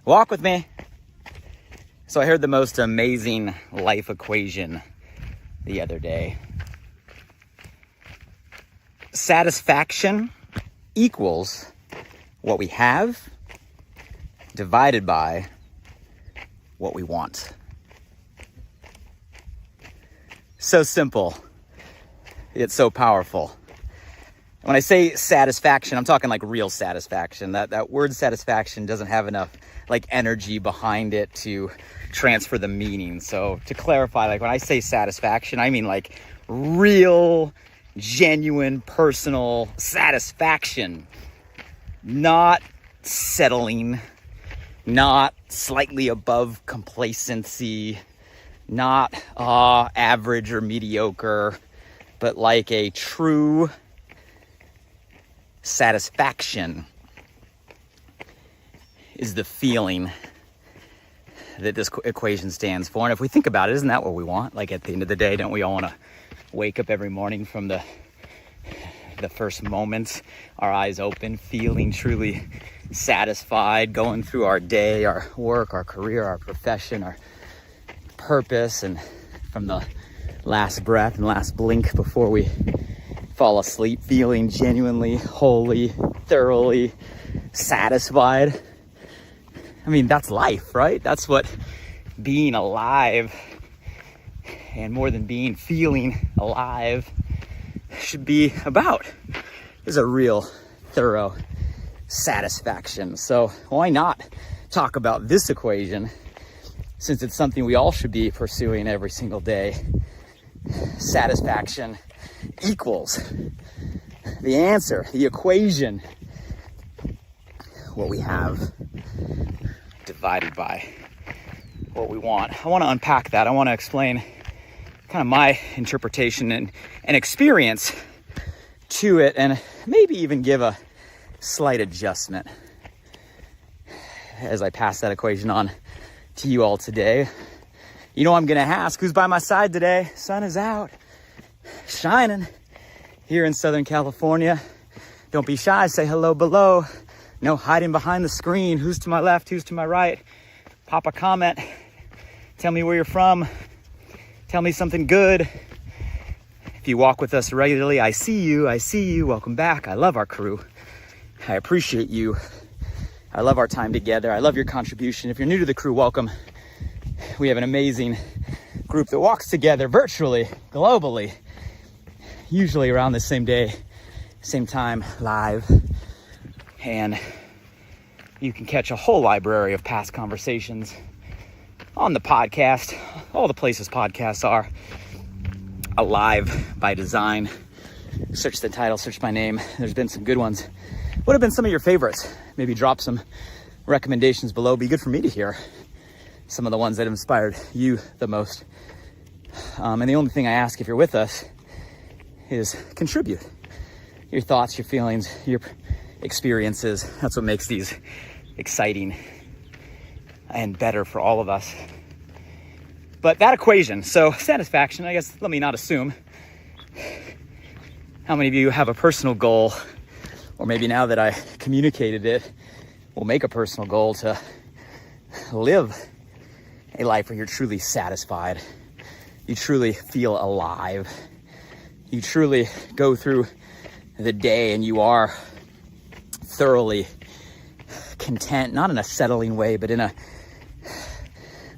Walk with me. So I heard the most amazing life equation the other day. Satisfaction equals what we have divided by what we want. So simple, yet so powerful. When I say satisfaction, I'm talking like real satisfaction. That word satisfaction doesn't have enough like energy behind it to transfer the meaning. So to clarify, like when I say satisfaction, I mean like real, genuine, personal satisfaction. Not settling, not slightly above complacency, not average or mediocre, but like a true satisfaction is the feeling that this equation stands for. And if we think about it, isn't that what we want? Like at the end of the day, don't we all want to wake up every morning from the first moments, our eyes open, feeling truly satisfied, going through our day, our work, our career, our profession, our purpose, and from the last breath and last blink before we fall asleep, feeling genuinely, wholly, thoroughly satisfied. I mean, that's life, right? That's what being alive, and more than being, feeling alive, should be about. Is a real, thorough satisfaction. So why not talk about this equation, since it's something we all should be pursuing every single day? Satisfaction equals the answer, the equation, what we have divided by what we want. I want to unpack that. I want to explain kind of my interpretation and experience to it, and maybe even give a slight adjustment as I pass that equation on to you all today. You know, I'm going to ask, who's by my side today? Sun is out, shining here in Southern California. Don't be shy, say hello below. No hiding behind the screen. Who's to my left, who's to my right? Pop a comment. Tell me where you're from. Tell me something good. If you walk with us regularly, I see you. Welcome back. I love our crew. I appreciate you. I love our time together. I love your contribution. If you're new to the crew, welcome. We have an amazing group that walks together virtually, globally, usually around the same day, same time, live. And you can catch a whole library of past conversations on the podcast, all the places podcasts are. Alive by design. Search the title, search my name. There's been some good ones. What have been some of your favorites? Maybe drop some recommendations below. Be good for me to hear some of the ones that inspired you the most. And the only thing I ask if you're with us is contribute. Your thoughts, your feelings, your experiences. That's what makes these exciting and better for all of us. But that equation, so satisfaction, I guess, let me not assume. How many of you have a personal goal, or maybe now that I communicated it, will make a personal goal to live a life where you're truly satisfied, you truly feel alive, you truly go through the day and you are thoroughly content, not in a settling way, but in a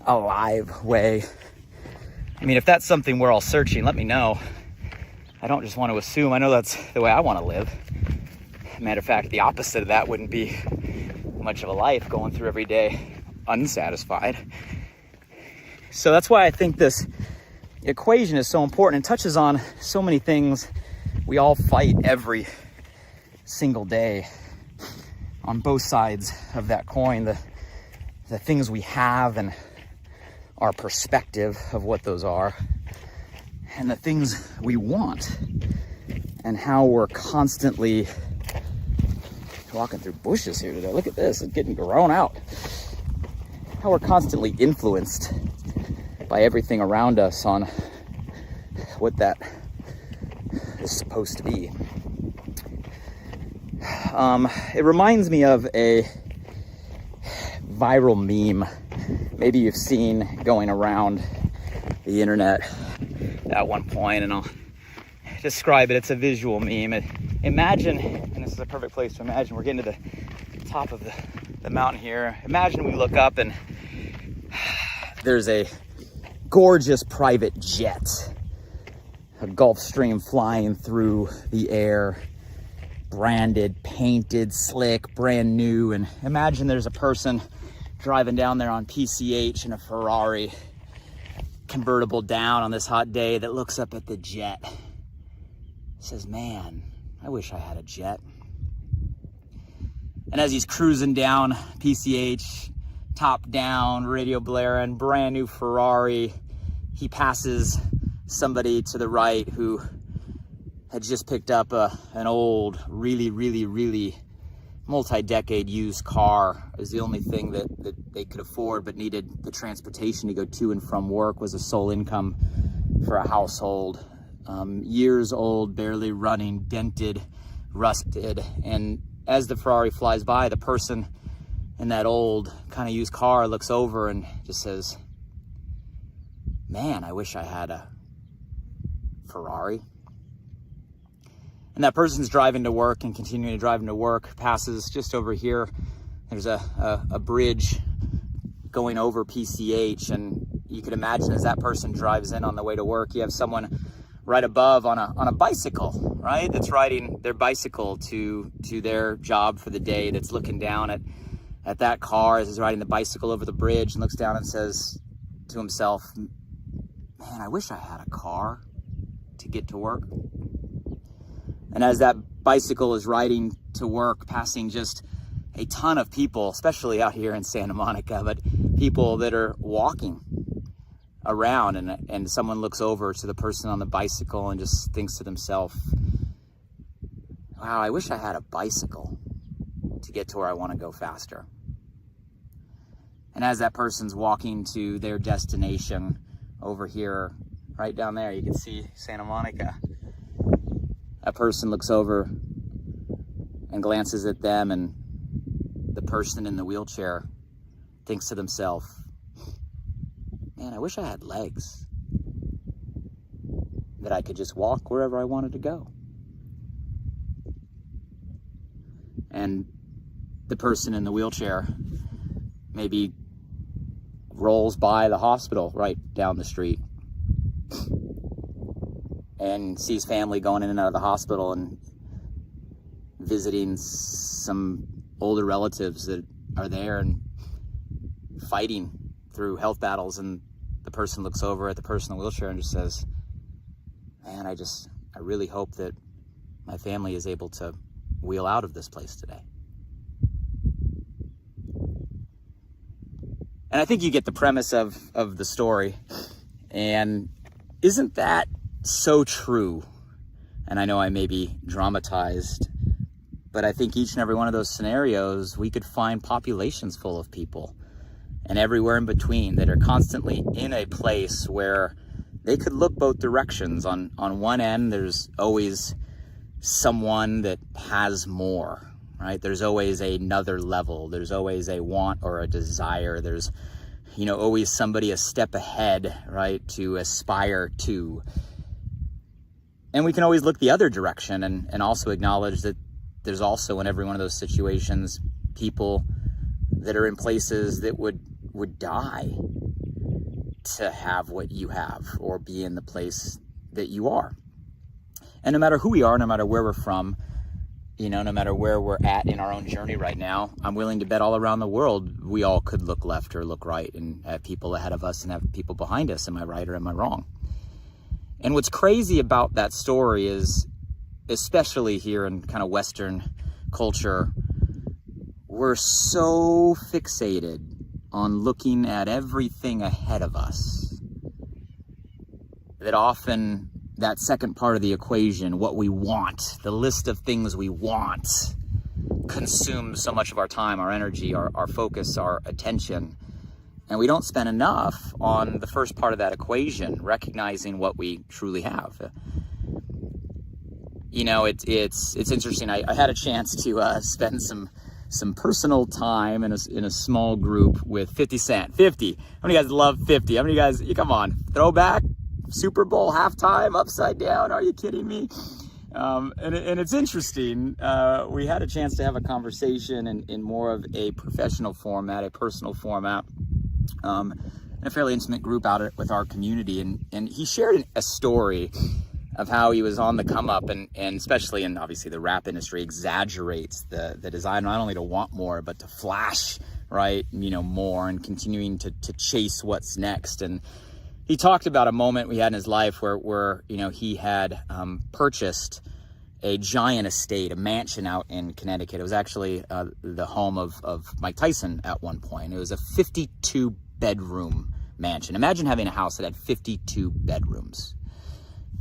alive way. I mean, if that's something we're all searching, let me know. I don't just want to assume. I know that's the way I want to live. Matter of fact, the opposite of that wouldn't be much of a life, going through every day unsatisfied. So that's why I think this equation is so important and touches on so many things we all fight every single day on both sides of that coin. The things we have and our perspective of what those are, and the things we want, and how we're constantly walking through bushes here today. Look at this, it's getting grown out. How we're constantly influenced by everything around us on what that is supposed to be. It reminds me of a viral meme maybe you've seen going around the internet at one point, and I'll describe it. It's a visual meme. Imagine, and this is a perfect place to imagine, we're getting to the top of the mountain here. Imagine we look up and there's a gorgeous private jet, a Gulfstream flying through the air, branded, painted, slick, brand new. And imagine there's a person driving down there on PCH in a Ferrari convertible down on this hot day that looks up at the jet, says, man, I wish I had a jet. And as he's cruising down PCH, top down, radio blaring, brand new Ferrari, he passes somebody to the right who had just picked up an old, really multi-decade used car. It was the only thing that they could afford, but needed the transportation to go to and from work, was a sole income for a household. Years old, barely running, dented, rusted. And as the Ferrari flies by, the person in that old kind of used car looks over and just says, man, I wish I had a Ferrari. And that person's driving to work and continuing to drive to work, passes just over here. There's a bridge going over PCH, and you could imagine as that person drives in on the way to work, you have someone right above on a bicycle, right? That's riding their bicycle to their job for the day, that's looking down at that car as he's riding the bicycle over the bridge and looks down and says to himself, man, I wish I had a car to get to work. And as that bicycle is riding to work, passing just a ton of people, especially out here in Santa Monica, but people that are walking around, and someone looks over to the person on the bicycle and just thinks to themselves, wow, I wish I had a bicycle to get to where I want to go faster. And as that person's walking to their destination over here, right down there, you can see Santa Monica. A person looks over and glances at them, and the person in the wheelchair thinks to themselves, man, I wish I had legs, that I could just walk wherever I wanted to go. And the person in the wheelchair maybe rolls by the hospital right down the street and sees family going in and out of the hospital and visiting some older relatives that are there and fighting through health battles. And the person looks over at the person in the wheelchair and just says, man, I really hope that my family is able to wheel out of this place today. And I think you get the premise of the story. And isn't that so true? And I know I may be dramatized, but I think each and every one of those scenarios, we could find populations full of people and everywhere in between that are constantly in a place where they could look both directions. On one end, there's always someone that has more, right? There's always another level. There's always a want or a desire. There's, always somebody a step ahead, right, to aspire to. And we can always look the other direction and also acknowledge that there's also in every one of those situations people that are in places that would die to have what you have or be in the place that you are. And no matter who we are, no matter where we're from, no matter where we're at in our own journey right now, I'm willing to bet all around the world we all could look left or look right and have people ahead of us and have people behind us. Am I right or am I wrong? And what's crazy about that story is, especially here in kind of Western culture, we're so fixated on looking at everything ahead of us that often that second part of the equation, what we want, the list of things we want, consumes so much of our time, our energy, our focus, our attention. And we don't spend enough on the first part of that equation, recognizing what we truly have. It's interesting. I had a chance to spend some some personal time in a small group with 50 Cent. 50. How many of you guys love 50? How many of you guys, come on, throwback, Super Bowl halftime, upside down? Are you kidding me? And it's interesting. We had a chance to have a conversation in more of a professional format, a personal format, in a fairly intimate group out with our community. And he shared a story of how he was on the come up, and especially in obviously the rap industry exaggerates the desire not only to want more, but to flash, right? More, and continuing to chase what's next. And he talked about a moment we had in his life where he had purchased a giant estate, a mansion out in Connecticut. It was actually the home of Mike Tyson at one point. It was a 52-bedroom mansion. Imagine having a house that had 52 bedrooms.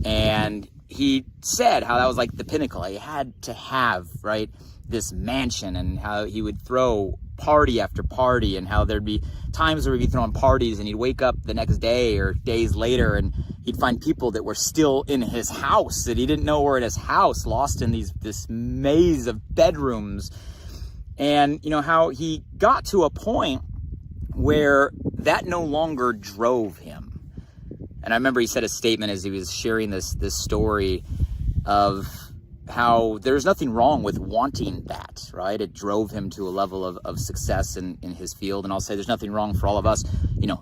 And he said how that was like the pinnacle. He had to have, right, this mansion, and how he would throw party after party, and how there'd be times where he'd be throwing parties and he'd wake up the next day or days later and he'd find people that were still in his house that he didn't know were in his house, lost in this maze of bedrooms. And how he got to a point where that no longer drove him. And I remember he said a statement as he was sharing this story of how there's nothing wrong with wanting that, right? It drove him to a level of success in his field. And I'll say there's nothing wrong for all of us,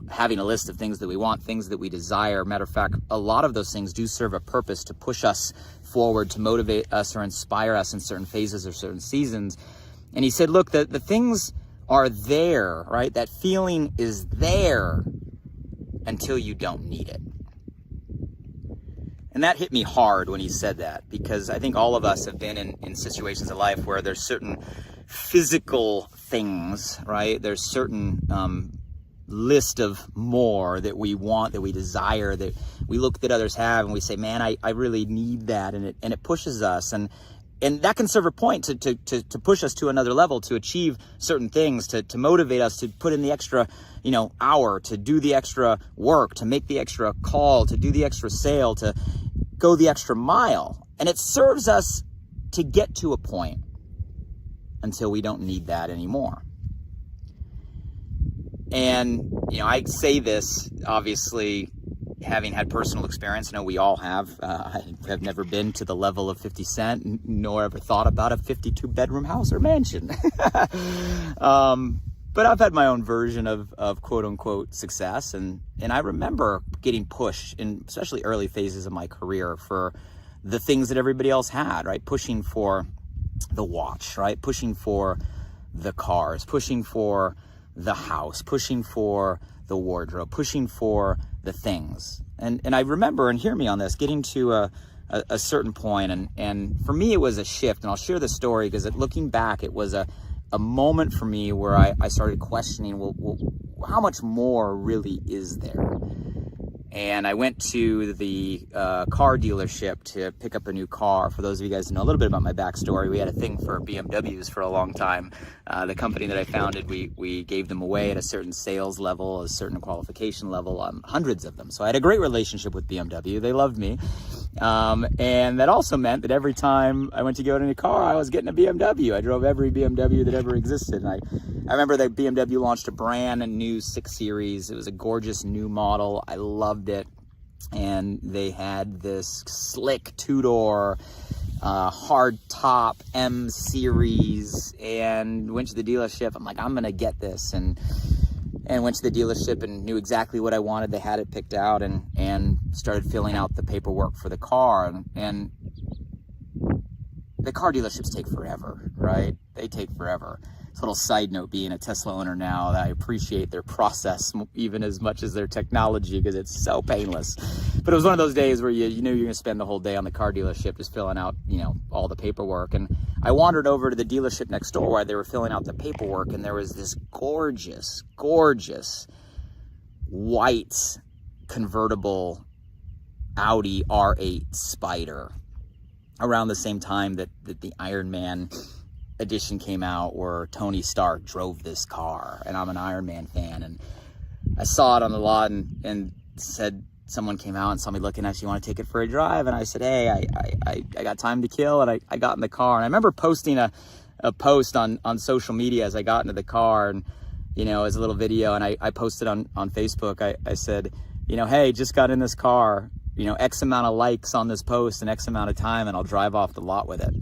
having a list of things that we want, things that we desire. Matter of fact, a lot of those things do serve a purpose to push us forward, to motivate us or inspire us in certain phases or certain seasons. And he said, look, the things are there, right? That feeling is there until you don't need it. And that hit me hard when he said that, because I think all of us have been in situations of life where there's certain physical things, right? There's certain list of more that we want, that we desire, that we look that others have, and we say, man, I really need that. And it pushes us. And that can serve a point to push us to another level, to achieve certain things, to motivate us, to put in the extra hour, to do the extra work, to make the extra call, to do the extra sale, to go the extra mile. And it serves us to get to a point until we don't need that anymore. And, I say this, obviously, having had personal experience. I know we all have. I have never been to the level of 50 Cent, nor ever thought about a 52-bedroom house or mansion. But I've had my own version of quote-unquote success. And I remember getting pushed, in especially early phases of my career, for the things that everybody else had, right? Pushing for the watch, right? Pushing for the cars, pushing for the house, pushing for the wardrobe, pushing for the things. And I remember, and hear me on this, getting to a certain point, and for me it was a shift. And I'll share the story because looking back, it was a moment for me where I started questioning, well, how much more really is there? And I went to the car dealership to pick up a new car. For those of you guys who know a little bit about my backstory, we had a thing for BMWs for a long time. The company that I founded, we gave them away at a certain sales level, a certain qualification level, hundreds of them. So I had a great relationship with BMW. They loved me. And that also meant that every time I went to go to a car, I was getting a BMW. I drove every BMW that ever existed. And I remember that BMW launched a brand new 6 Series. It was a gorgeous new model. I loved it. And they had this slick 2-door, hard top M Series, and went to the dealership. I'm like, I'm going to get this. And went to the dealership and knew exactly what I wanted. They had it picked out, and started filling out the paperwork for the car. And the car dealerships take forever, right? They take forever. It's a little side note, being a Tesla owner now, that I appreciate their process even as much as their technology, because it's so painless. But it was one of those days where you knew you're going to spend the whole day on the car dealership just filling out, all the paperwork. And I wandered over to the dealership next door while they were filling out the paperwork, and there was this gorgeous, gorgeous white convertible Audi R8 Spider around the same time that the Iron Man edition came out, where Tony Stark drove this car, and I'm an Iron Man fan. And I saw it on the lot and said, someone came out and saw me looking at, you want to take it for a drive? And I said, hey, I got time to kill. And I got in the car, and I remember posting a a post on social media as I got into the car, and as a little video, and I posted on Facebook. I said, hey, just got in this car, X amount of likes on this post in X amount of time, and I'll drive off the lot with it.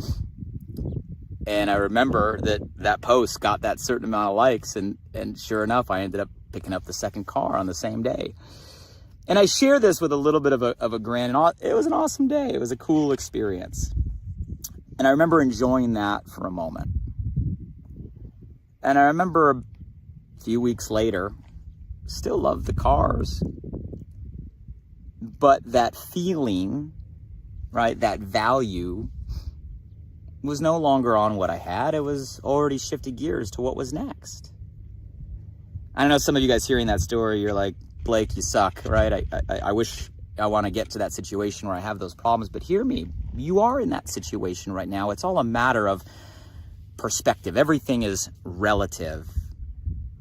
And I remember that post got that certain amount of likes, and sure enough, I ended up picking up the second car on the same day. And I share this with a little bit of a grin, and it was an awesome day. It was a cool experience. And I remember enjoying that for a moment. And I remember a few weeks later, still loved the cars, but that feeling, right, that value was no longer on what I had. It was already shifted gears to what was next. I know some of you guys hearing that story, you're like, Blake, you suck, right? I wish I want to get to that situation where I have those problems, but hear me, you are in that situation right now. It's all a matter of perspective. Everything is relative.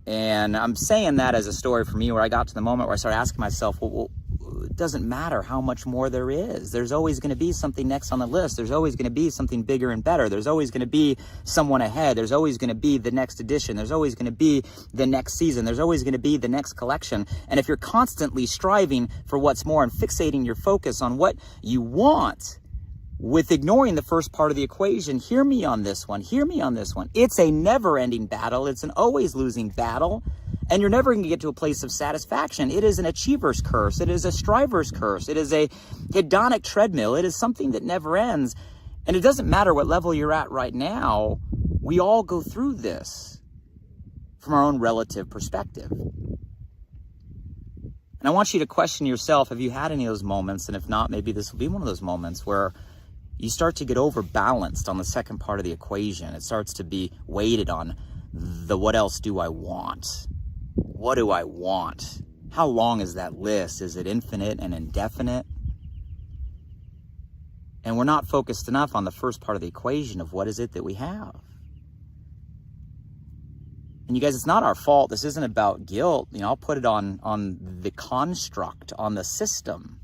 And I'm saying that as a story for me, where I got to the moment where I started asking myself, well, it doesn't matter how much more there is. There's always going to be something next on the list. There's always going to be something bigger and better. There's always going to be someone ahead. There's always going to be the next edition. There's always going to be the next season. There's always going to be the next collection. And if you're constantly striving for what's more and fixating your focus on what you want, with ignoring the first part of the equation, hear me on this one. It's a never-ending battle. It's an always losing battle. And you're never going to get to a place of satisfaction. It is an achiever's curse. It is a striver's curse. It is a hedonic treadmill. It is something that never ends. And it doesn't matter what level you're at right now. We all go through this from our own relative perspective. And I want you to question yourself, have you had any of those moments? And if not, maybe this will be one of those moments where you start to get overbalanced on the second part of the equation. It starts to be weighted on the what else do I want? What do I want? How long is that list? Is it infinite and indefinite? And we're not focused enough on the first part of the equation of what is it that we have. And you guys, it's not our fault. This isn't about guilt. I'll put it on the construct, on the system.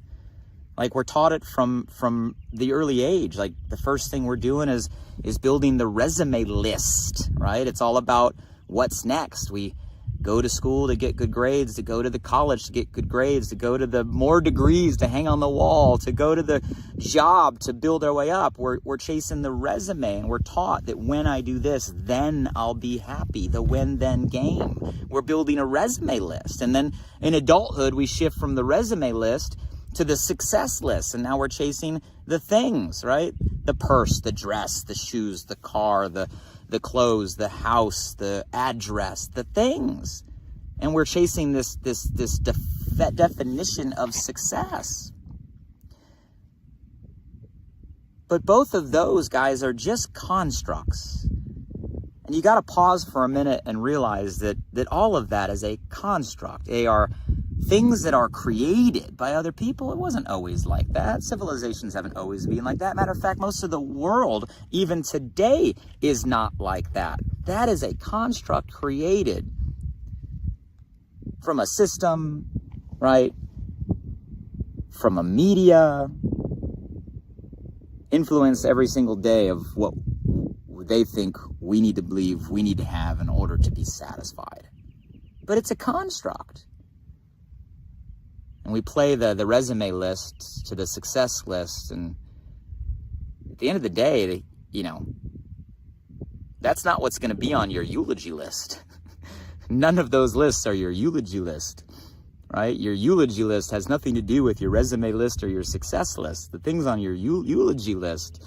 Like, we're taught it from the early age. Like, the first thing we're doing is building the resume list, right? It's all about what's next. We go to school to get good grades, to go to the college to get good grades, to go to the more degrees to hang on the wall, to go to the job to build our way up. We're chasing the resume, and we're taught that when I do this, then I'll be happy. The when-then game. We're building a resume list. And then in adulthood, we shift from the resume list to the success list. And now we're chasing the things, right? The purse, the dress, the shoes, the car, the clothes, the house, the address, the things. And we're chasing this definition of success. But both of those, guys, are just constructs. And you got to pause for a minute and realize that all of that is a construct. They are things that are created by other people. It wasn't always like that. Civilizations haven't always been like that. Matter of fact, most of the world, even today, is not like that. That is a construct created from a system, right? From a media, influenced every single day of what they think we need to believe, we need to have in order to be satisfied. But it's a construct. And we play the resume list to the success list. And at the end of the day, that's not what's going to be on your eulogy list. None of those lists are your eulogy list, right? Your eulogy list has nothing to do with your resume list or your success list. The things on your eulogy list,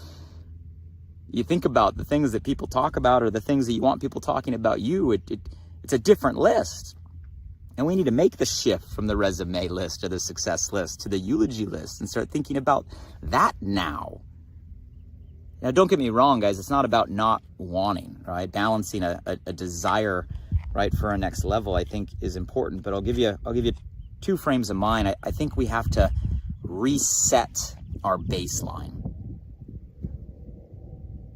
you think about the things that people talk about or the things that you want people talking about you. It's a different list. And we need to make the shift from the resume list or the success list to the eulogy list and start thinking about that now. Now, don't get me wrong, guys. It's not about not wanting, right? Balancing a desire, right, for our next level, I think, is important. But I'll give you two frames of mind. I think we have to reset our baseline.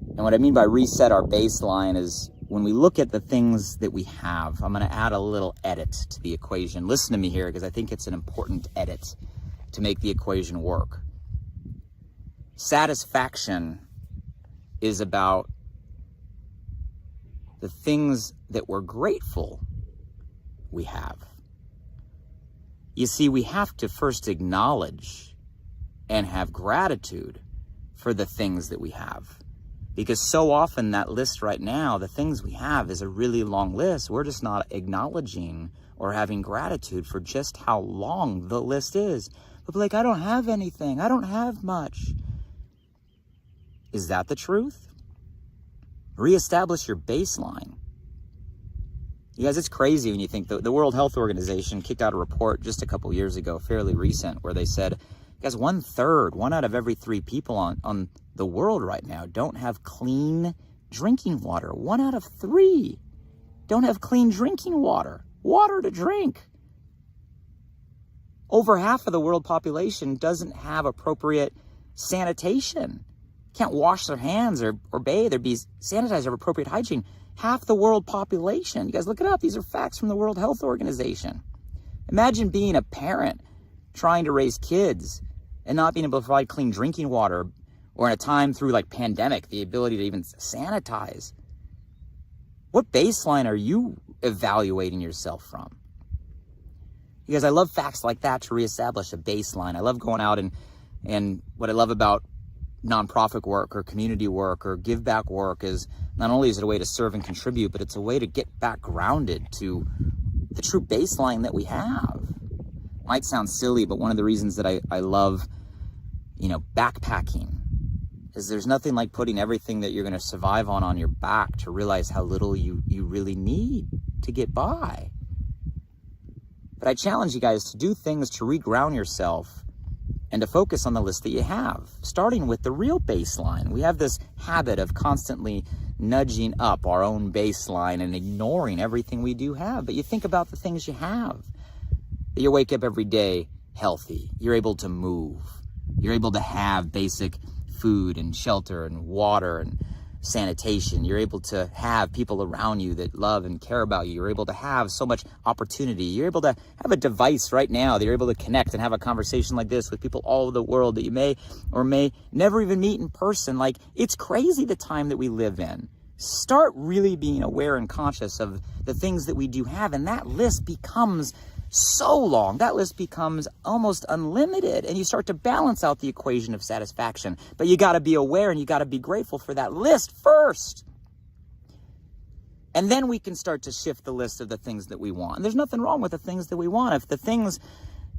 And what I mean by reset our baseline is, when we look at the things that we have, I'm going to add a little edit to the equation. Listen to me here, because I think it's an important edit to make the equation work. Satisfaction is about the things that we're grateful we have. You see, we have to first acknowledge and have gratitude for the things that we have. Because so often that list right now, the things we have, is a really long list. We're just not acknowledging or having gratitude for just how long the list is. But like, I don't have anything. I don't have much. Is that the truth? Reestablish your baseline. You guys, it's crazy when you think the World Health Organization kicked out a report just a couple years ago, fairly recent, where they said, guys, 1/3, 1 out of every 3 people on the world right now don't have clean drinking water. 1 out of 3 don't have clean drinking water to drink. Over half of the world population doesn't have appropriate sanitation. Can't wash their hands or bathe or be sanitized or appropriate hygiene. Half the world population. You guys look it up. These are facts from the World Health Organization. Imagine being a parent trying to raise kids and not being able to provide clean drinking water, or in a time through like pandemic, the ability to even sanitize. What baseline are you evaluating yourself from? You guys, I love facts like that to reestablish a baseline. I love going out and what I love about nonprofit work or community work or give back work is not only is it a way to serve and contribute, but it's a way to get back grounded to the true baseline that we have. Might sound silly, but one of the reasons that I love, backpacking is there's nothing like putting everything that you're going to survive on your back to realize how little you really need to get by. But I challenge you guys to do things to reground yourself and to focus on the list that you have, starting with the real baseline. We have this habit of constantly nudging up our own baseline and ignoring everything we do have. But you think about the things you have. You wake up every day healthy. You're able to move. You're able to have basic food and shelter and water and sanitation. You're able to have people around you that love and care about you. You're able to have so much opportunity. You're able to have a device right now that you're able to connect and have a conversation like this with people all over the world that you may or may never even meet in person. Like, it's crazy the time that we live in. Start really being aware and conscious of the things that we do have, and that list becomes so long. That list becomes almost unlimited, and you start to balance out the equation of satisfaction. But you got to be aware and you got to be grateful for that list first. And then we can start to shift the list of the things that we want. And there's nothing wrong with the things that we want. If the things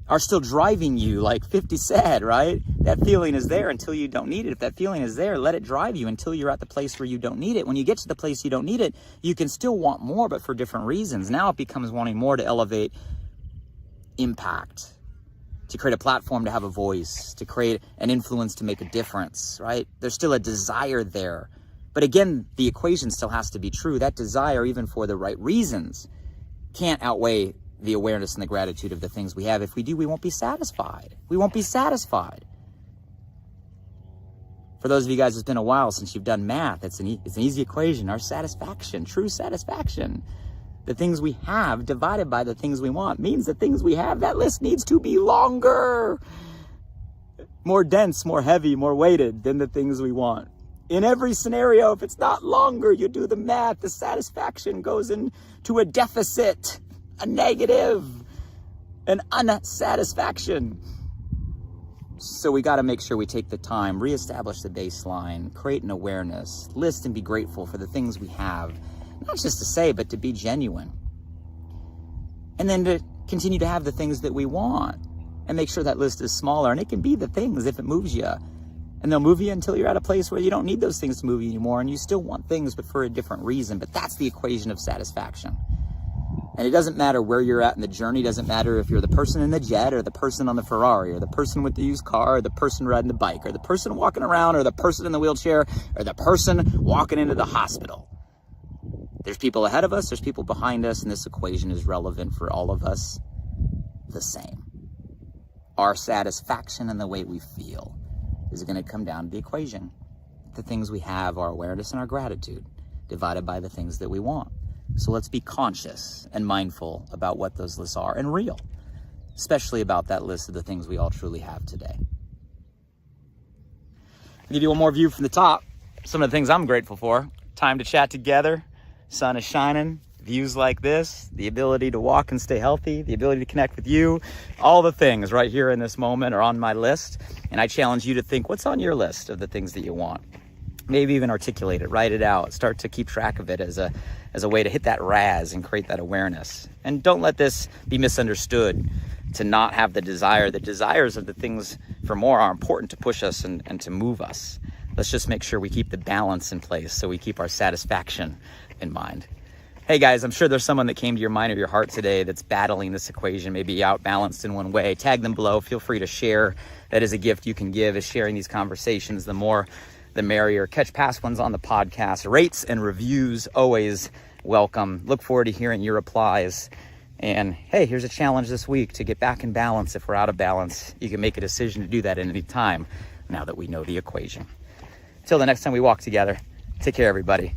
are still driving you, like 50 said, right? That feeling is there until you don't need it. If that feeling is there, let it drive you until you're at the place where you don't need it. When you get to the place you don't need it, you can still want more, but for different reasons. Now it becomes wanting more to elevate impact, to create a platform to have a voice, to create an influence to make a difference, right? There's still a desire there. But again, the equation still has to be true. That desire, even for the right reasons, can't outweigh the awareness and the gratitude of the things we have. If we do, we won't be satisfied. We won't be satisfied. For those of you guys, it's been a while since you've done math. It's an easy equation. Our satisfaction, true satisfaction, the things we have divided by the things we want, means the things we have, that list needs to be longer, more dense, more heavy, more weighted than the things we want. In every scenario, if it's not longer, you do the math, the satisfaction goes into a deficit, a negative, an unsatisfaction. So we got to make sure we take the time, reestablish the baseline, create an awareness, list and be grateful for the things we have. Not just to say, but to be genuine. And then to continue to have the things that we want and make sure that list is smaller. And it can be the things if it moves you. And they'll move you until you're at a place where you don't need those things to move you anymore. And you still want things, but for a different reason. But that's the equation of satisfaction. And it doesn't matter where you're at in the journey. It doesn't matter if you're the person in the jet or the person on the Ferrari or the person with the used car or the person riding the bike or the person walking around or the person in the wheelchair or the person walking into the hospital. There's people ahead of us, there's people behind us, and this equation is relevant for all of us the same. Our satisfaction and the way we feel is going to come down to the equation. The things we have, our awareness and our gratitude, divided by the things that we want. So let's be conscious and mindful about what those lists are and real, especially about that list of the things we all truly have today. I'll give you one more view from the top. Some of the things I'm grateful for. Time to chat together. sun is shining, views like this, the ability to walk and stay healthy, the ability to connect with you, all the things right here in this moment are on my list. And I challenge you to think, what's on your list of the things that you want? Maybe even articulate it, write it out, start to keep track of it as a way to hit that RAS and create that awareness. And don't let this be misunderstood to not have the desire. The desires of the things for more are important to push us and to move us. Let's just make sure we keep the balance in place so we keep our satisfaction in mind. Hey guys, I'm sure there's someone that came to your mind or your heart today that's battling this equation, maybe outbalanced in one way. Tag them below. Feel free to share. That is a gift you can give, is sharing these conversations. The more, the merrier. Catch past ones on the podcast. Rates and reviews, always welcome. Look forward to hearing your replies. And hey, here's a challenge this week to get back in balance. If we're out of balance, you can make a decision to do that at any time now that we know the equation. Till the next time we walk together, take care, everybody.